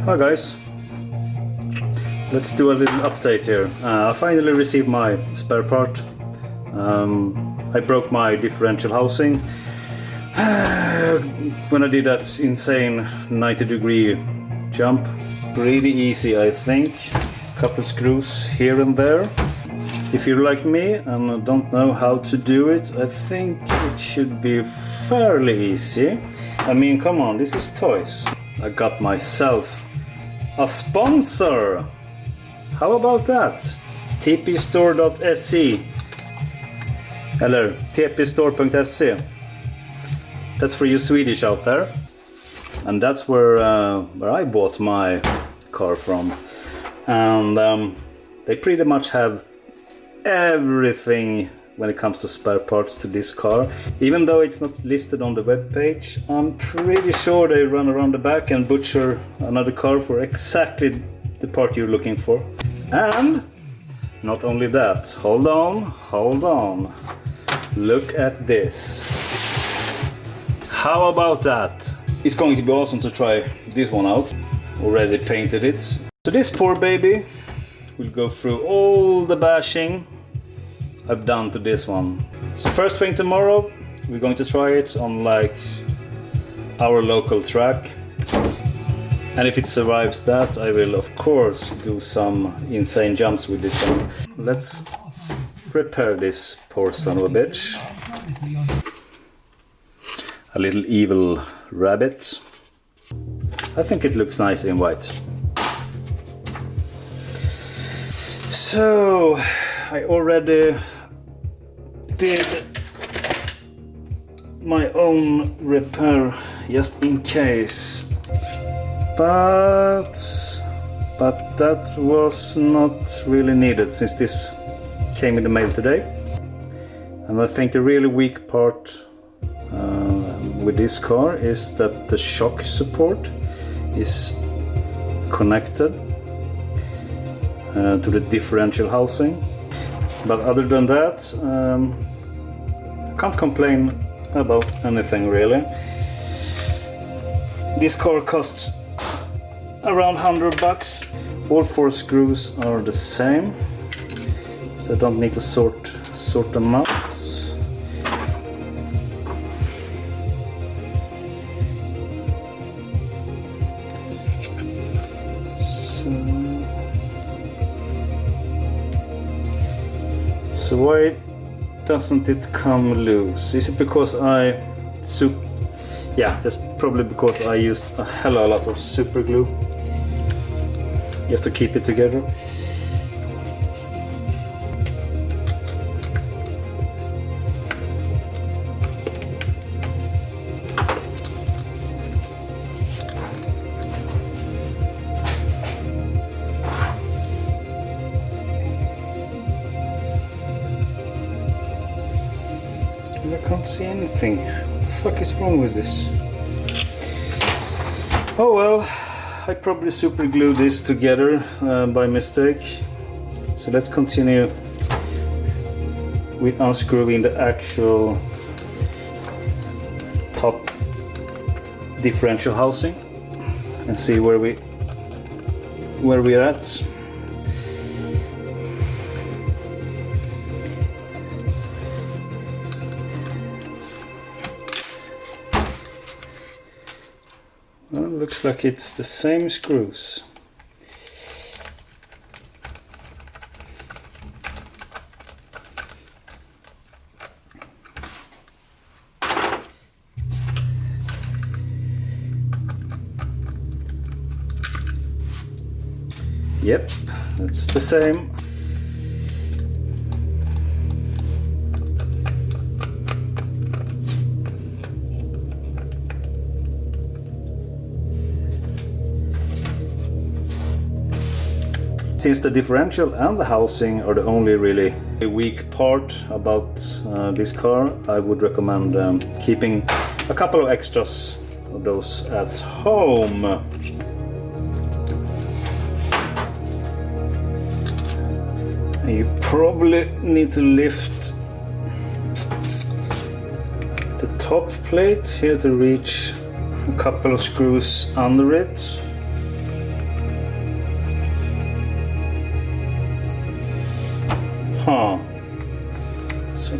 Hi guys, let's do a little update here. I finally received my spare part. I broke my differential housing when I did that insane 90-degree jump. Really easy, I think. Couple screws here and there. If you're like me and don't know how to do it, I think it should be fairly easy. I mean, come on, this is toys. I got myself a sponsor. How about that? Tpstore.se eller Tpstore.se. That's for you Swedish out there. And that's where I bought my car from. And they pretty much have everything when it comes to spare parts to this car. Even though it's not listed on the web page, I'm pretty sure they run around the back and butcher another car for exactly the part you're looking for. And not only that, hold on, look at this. How about that? It's going to be awesome to try this one out. Already painted it. So this poor baby will go through all the bashing I've done to this one. So first thing tomorrow, we're going to try it on like our local track. And if it survives that, I will of course do some insane jumps with this one. Let's repair this poor son of a bitch. A little evil rabbit. I think it looks nice in white. So I already did my own repair just in case, but that was not really needed since this came in the mail today. And I think the really weak part with this car is that the shock support is connected to the differential housing. But other than that, can't complain about anything really. This car costs around 100 bucks. All 4 screws are the same, so I don't need to sort them out. So why doesn't it come loose? Is it because yeah, that's probably because I used a hell of a lot of super glue just to keep it together. I can't see anything. What the fuck is wrong with this? Oh well, I probably super glued this together by mistake. So let's continue with unscrewing the actual top differential housing and see where we're at. Well, looks like it's the same screws. Yep, that's the same. Since the differential and the housing are the only really weak part about this car, I would recommend keeping a couple of extras of those at home. You probably need to lift the top plate here to reach a couple of screws under it. Huh. So.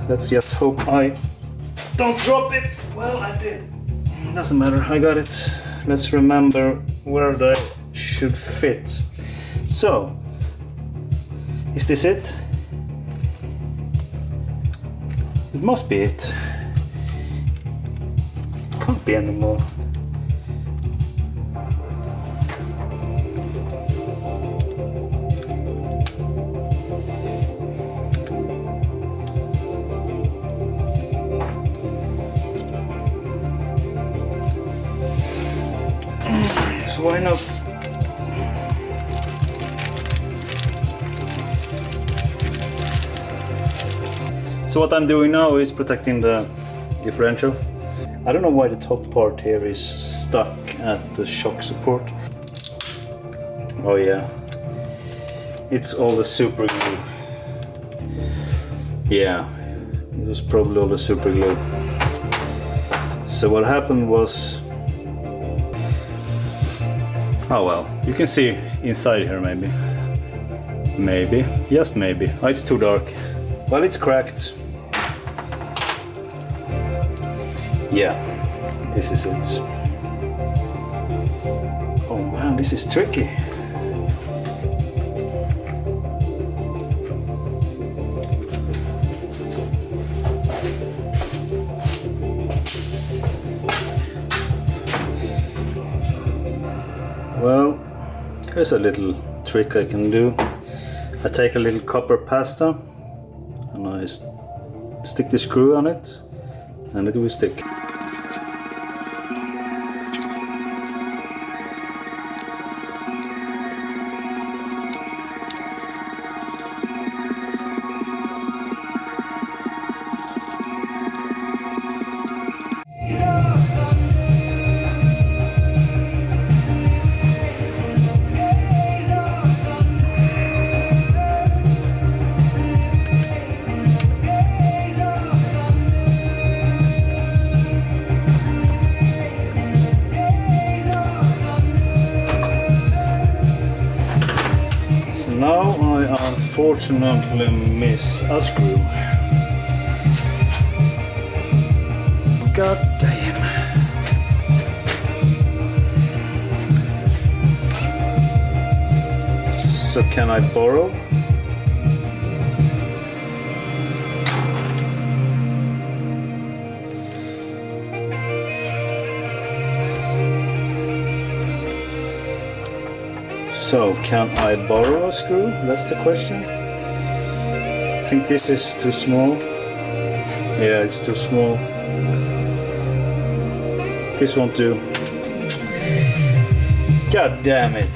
Let's just hope I don't drop it. Well, I did. Doesn't matter, I got it. Let's remember where they should fit. So, is this it? It must be it. Can't be anymore. So why not? So what I'm doing now is protecting the differential. I don't know why the top part here is stuck at the shock support. Oh yeah, it's all the super glue. Yeah, it was probably all the super glue. So what happened was, oh well, you can see inside here maybe. Maybe, just maybe. Oh, it's too dark. Well, it's cracked. Yeah, this is it. Oh man, this is tricky. Well, here's a little trick I can do. I take a little copper pasta and I stick the screw on it and it will stick. Now I unfortunately miss a screw. God damn. So can I borrow? So, can I borrow a screw? That's the question. I think this is too small. Yeah, it's too small. This won't do. God damn it.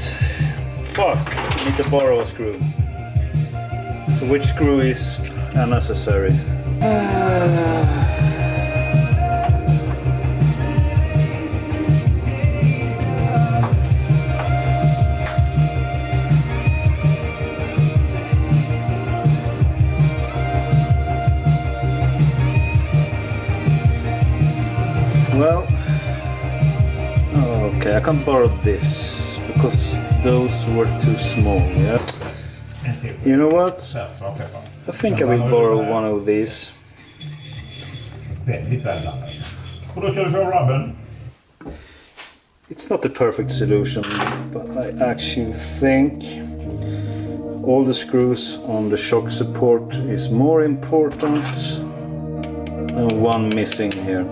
Fuck, I need to borrow a screw. So which screw is unnecessary? Well, okay, I can't borrow this because those were too small, yeah? You know what? I think I will borrow one of these. It's not the perfect solution, but I actually think all the screws on the shock support is more important and one missing here.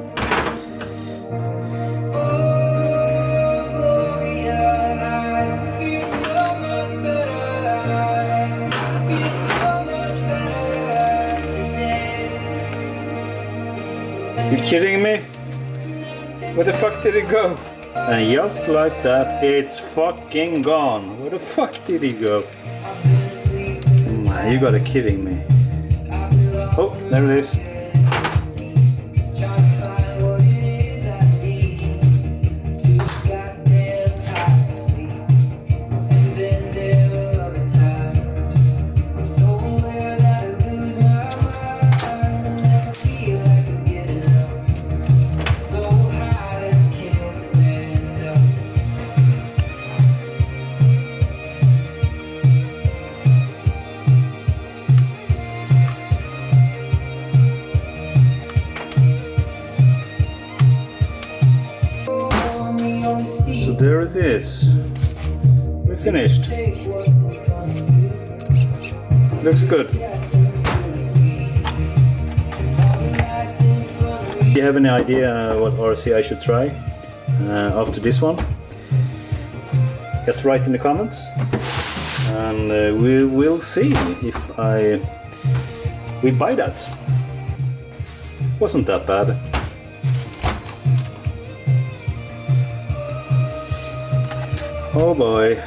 You kidding me? Where the fuck did it go? And just like that, it's fucking gone. Where the fuck did it go? Man, you gotta kidding me. Oh, there it is. So there it is. We finished. Looks good. Do you have any idea what RC I should try after this one? Just write in the comments, and we will see if we buy that. Wasn't that bad. Oh boy,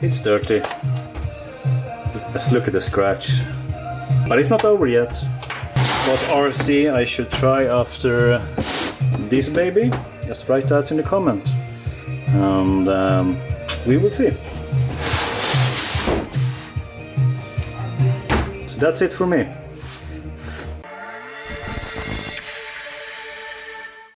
it's dirty. Let's look at the scratch. But it's not over yet. What RC I should try after this baby? Just write that in the comment. And we will see. So that's it for me.